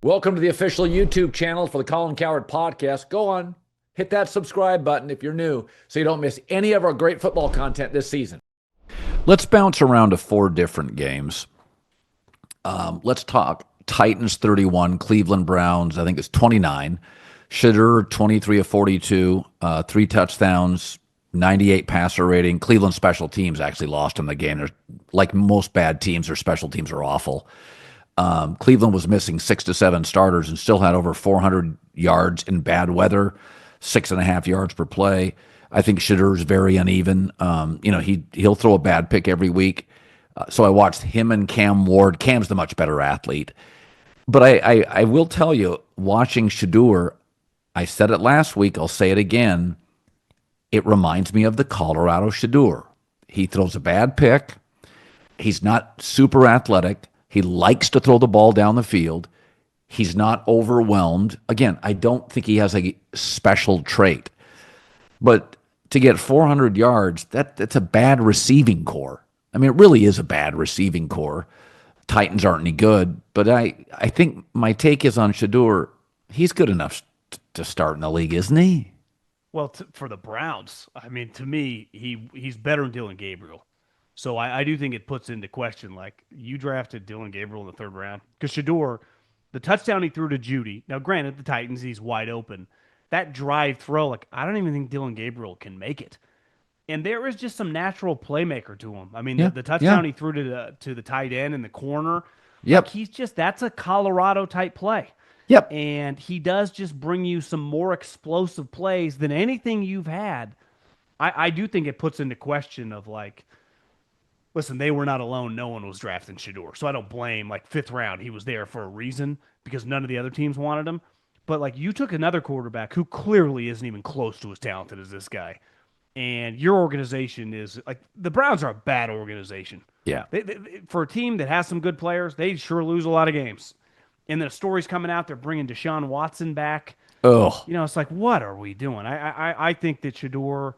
Welcome to the official YouTube channel for the Colin Cowherd podcast. Go on, hit that subscribe button if you're new so you don't miss any of our great football content this season. Let's bounce around to 4 different games. Let's talk Titans 31, Cleveland Browns, I think it's 29. Shedeur 23 of 42, 3 touchdowns, 98 passer rating. Cleveland special teams actually lost in the game. They're, like most bad teams, their special teams are awful. Cleveland was missing 6 to 7 starters and still had over 400 yards in bad weather, 6.5 yards per play. I think Shedeur is very uneven. He'll throw a bad pick every week. So I watched him and Cam Ward. Cam's the much better athlete. But I will tell you, watching Shedeur, I said it last week, I'll say it again, it reminds me of the Colorado Shedeur. He throws a bad pick. He's not super athletic. He likes to throw the ball down the field. He's not overwhelmed. Again, I don't think he has a special trait. But to get 400 yards, that's a bad receiving core. I mean, it really is a bad receiving core. Titans aren't any good. But I think my take is on Shedeur. He's good enough to start in the league, isn't he? Well, for the Browns, I mean, to me, he's better than Dylan Gabriel. So I do think it puts into question, like, you drafted Dylan Gabriel in the 3rd round. Because Shedeur, the touchdown he threw to Judy, now granted, the Titans, he's wide open. That drive throw, like, I don't even think Dylan Gabriel can make it. And there is just some natural playmaker to him. I mean, the touchdown he threw to the tight end in the corner, Yep. like, that's a Colorado-type play. Yep. And he does just bring you some more explosive plays than anything you've had. I do think it puts into question of, like, listen, they were not alone. No one was drafting Shedeur. So I don't blame, like, 5th round. He was there for a reason because none of the other teams wanted him. But, like, you took another quarterback who clearly isn't even close to as talented as this guy. And your organization is, like, the Browns are a bad organization. Yeah. For a team that has some good players, they sure lose a lot of games. And the stories coming out, they're bringing Deshaun Watson back. Oh. It's like, what are we doing? I think that Shedeur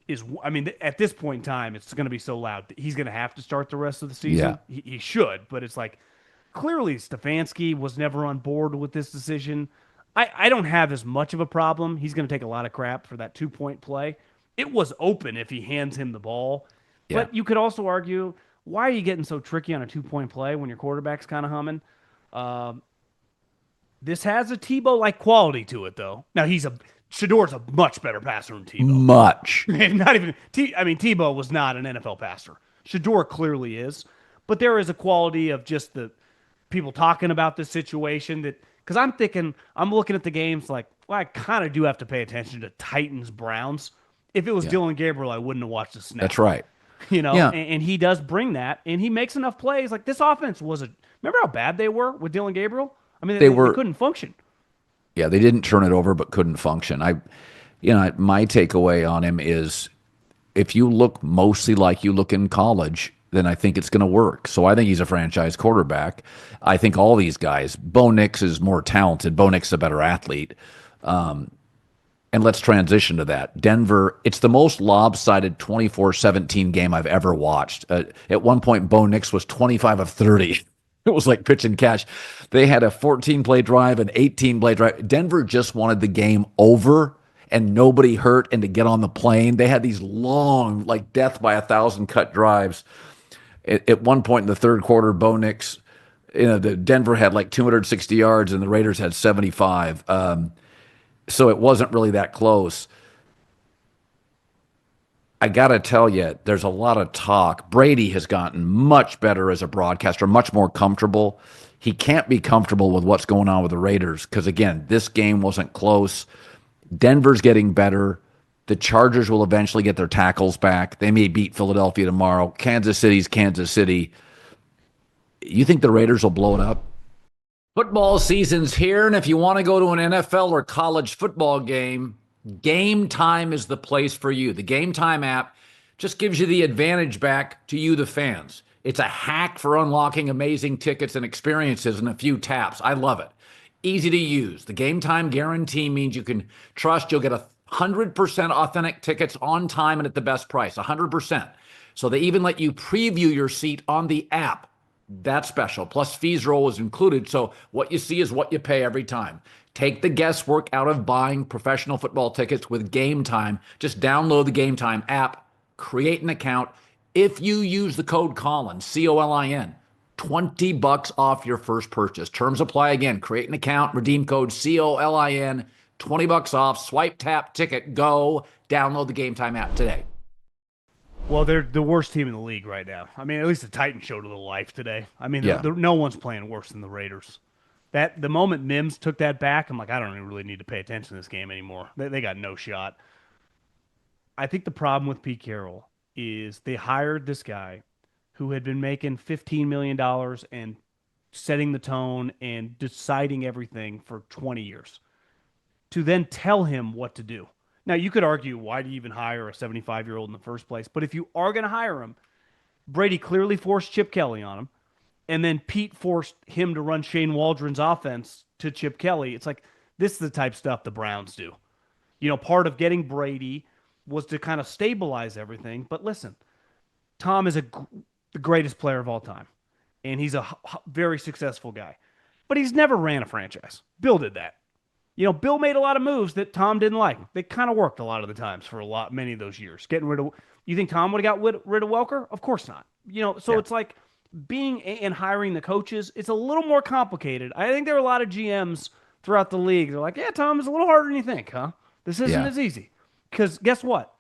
is, I mean, at this point in time, it's going to be so loud that he's going to have to start the rest of the season. Yeah. He should, but it's like, clearly Stefanski was never on board with this decision. I don't have as much of a problem. He's going to take a lot of crap for that 2-point play. It was open if he hands him the ball. Yeah. But you could also argue, why are you getting so tricky on a 2-point play when your quarterback's kind of humming? This has a Tebow-like quality to it, though. Now, Shedeur's a much better passer than Tebow. Much. Not even. Tebow was not an NFL passer. Shedeur clearly is, but there is a quality of just the people talking about this situation that, because I'm looking at the games like, well, I kind of do have to pay attention to Titans Browns. If it was Dylan Gabriel, I wouldn't have watched the snap. That's right. And he does bring that, and he makes enough plays. Like, this offense remember how bad they were with Dylan Gabriel? I mean, they couldn't function. Yeah, they didn't turn it over, but couldn't function. My takeaway on him is, if you look mostly like you look in college, then I think it's going to work. So I think he's a franchise quarterback. I think all these guys, Bo Nix is more talented. Bo Nix is a better athlete. And let's transition to that. Denver, it's the most lopsided 24-17 game I've ever watched. At one point, Bo Nix was 25 of 30. It was like pitch and catch. They had a 14-play drive, an 18-play drive. Denver just wanted the game over and nobody hurt and to get on the plane. They had these long, like death by 1,000 cut drives. At one point in the 3rd quarter, Bo Nix, the Denver had like 260 yards and the Raiders had 75. So it wasn't really that close. I got to tell you, there's a lot of talk. Brady has gotten much better as a broadcaster, much more comfortable. He can't be comfortable with what's going on with the Raiders because, again, this game wasn't close. Denver's getting better. The Chargers will eventually get their tackles back. They may beat Philadelphia tomorrow. Kansas City's Kansas City. You think the Raiders will blow it up? Football season's here, and if you want to go to an NFL or college football game, Game Time is the place for you. The Game Time app just gives you the advantage back to you, the fans. It's a hack for unlocking amazing tickets and experiences in a few taps. I love it. Easy to use. The Game Time guarantee means you can trust you'll get 100% authentic tickets on time and at the best price, 100%. So they even let you preview your seat on the app. That's special. Plus, fees are always included. So what you see is what you pay every time. Take the guesswork out of buying professional football tickets with Game Time. Just download the Game Time app, create an account. If you use the code Colin, Colin, $20 off your first purchase. Terms apply again. Create an account, redeem code COLIN, $20 off. Swipe, tap, ticket, go. Download the Game Time app today. Well, they're the worst team in the league right now. I mean, at least the Titans showed a little life today. I mean, Yeah. no one's playing worse than the Raiders. That the moment Mims took that back, I'm like, I don't even really need to pay attention to this game anymore. They got no shot. I think the problem with Pete Carroll is they hired this guy who had been making $15 million and setting the tone and deciding everything for 20 years to then tell him what to do. Now, you could argue, why do you even hire a 75-year-old in the first place? But if you are going to hire him, Brady clearly forced Chip Kelly on him, and then Pete forced him to run Shane Waldron's offense to Chip Kelly. It's like, this is the type of stuff the Browns do. You know, part of getting Brady was to kind of stabilize everything. But listen, Tom is the greatest player of all time, and he's a very successful guy. But he's never ran a franchise. Bill did that. You know, Bill made a lot of moves that Tom didn't like. They kind of worked a lot of the times for many of those years. Getting rid of, you think Tom would have got rid of Welker? Of course not. You know, so It's like being and hiring the coaches. It's a little more complicated. I think there are a lot of GMs throughout the league. They're like, yeah, Tom, is a little harder than you think, huh? This isn't as easy. Because guess what?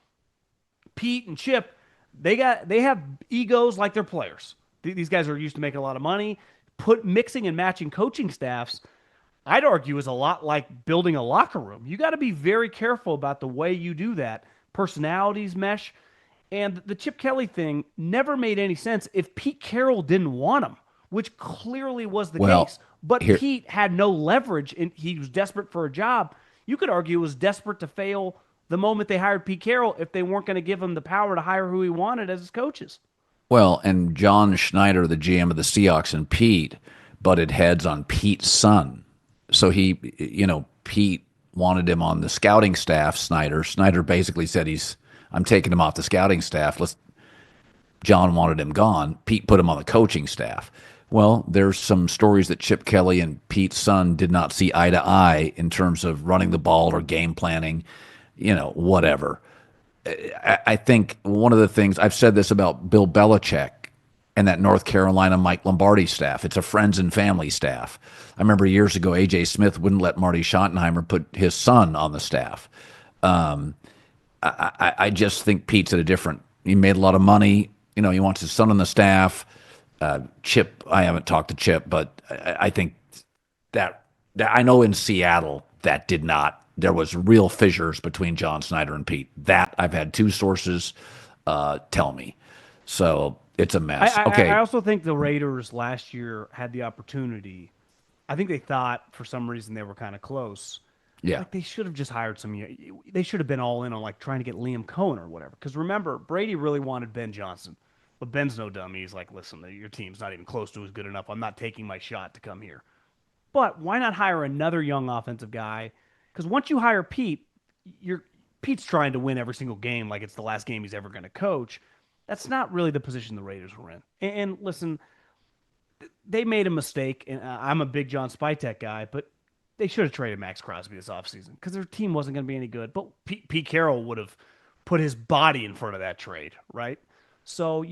Pete and Chip, they have egos like they're players. These guys are used to making a lot of money. Mixing and matching coaching staffs, I'd argue, is a lot like building a locker room. You got to be very careful about the way you do that. Personalities mesh. And the Chip Kelly thing never made any sense if Pete Carroll didn't want him, which clearly was the case. But Pete had no leverage, and he was desperate for a job. You could argue he was desperate to fail the moment they hired Pete Carroll if they weren't going to give him the power to hire who he wanted as his coaches. Well, and John Schneider, the GM of the Seahawks, and Pete butted heads on Pete's son. So Pete wanted him on the scouting staff, Snyder. Snyder basically said I'm taking him off the scouting staff. John wanted him gone. Pete put him on the coaching staff. Well, there's some stories that Chip Kelly and Pete's son did not see eye to eye in terms of running the ball or game planning, whatever. I think one of the things, I've said this about Bill Belichick and that North Carolina Mike Lombardi staff. It's a friends and family staff. I remember years ago, A.J. Smith wouldn't let Marty Schottenheimer put his son on the staff. I just think Pete's at a different. He made a lot of money. He wants his son on the staff. Chip, I haven't talked to Chip, but I think that I know in Seattle that did not. There was real fissures between John Snyder and Pete. That I've had two sources tell me. So it's a mess. Okay. I also think the Raiders last year had the opportunity. I think they thought for some reason they were kind of close. Yeah. Like they should have just hired they should have been all in on like trying to get Liam Cohen or whatever. Because remember, Brady really wanted Ben Johnson. But Ben's no dummy. He's like, listen, your team's not even close to as good enough. I'm not taking my shot to come here. But why not hire another young offensive guy? Because once you hire Pete, Pete's trying to win every single game like it's the last game he's ever going to coach. That's not really the position the Raiders were in. And listen, they made a mistake, and I'm a big John Spytek guy, but they should have traded Max Crosby this offseason because their team wasn't going to be any good. But Pete Carroll would have put his body in front of that trade, right? So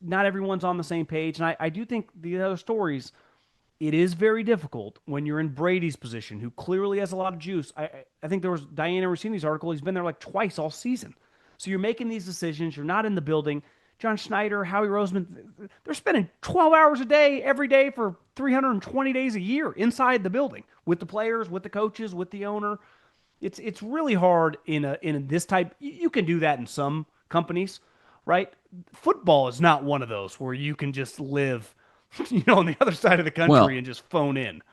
not everyone's on the same page. And I do think the other stories, it is very difficult when you're in Brady's position, who clearly has a lot of juice. I think there was Diana Rossini's article. He's been there like twice all season. So you're making these decisions. You're not in the building. John Schneider, Howie Roseman, they're spending 12 hours a day, every day for 320 days a year inside the building with the players, with the coaches, with the owner. It's really hard in this type. You can do that in some companies, right? Football is not one of those where you can just live, on the other side of the country and just phone in.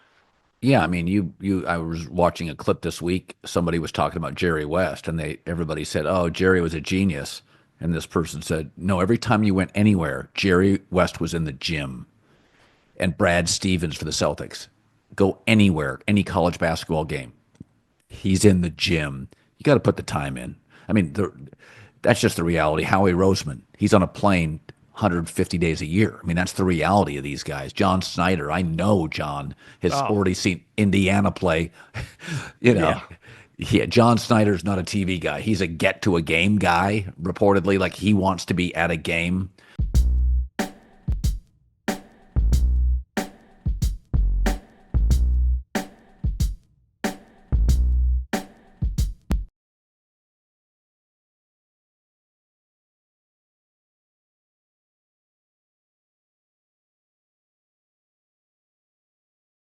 Yeah, I mean, I was watching a clip this week. Somebody was talking about Jerry West, and everybody said, "Oh, Jerry was a genius." And this person said, "No, every time you went anywhere, Jerry West was in the gym." And Brad Stevens for the Celtics, go anywhere, any college basketball game, he's in the gym. You got to put the time in. I mean, that's just the reality. Howie Roseman, he's on a plane 150 days a year. I mean, that's the reality of these guys. John Snyder, I know John has already seen Indiana play. you know, yeah, John Snyder's not a TV guy. He's a get to a game guy, reportedly. Like he wants to be at a game.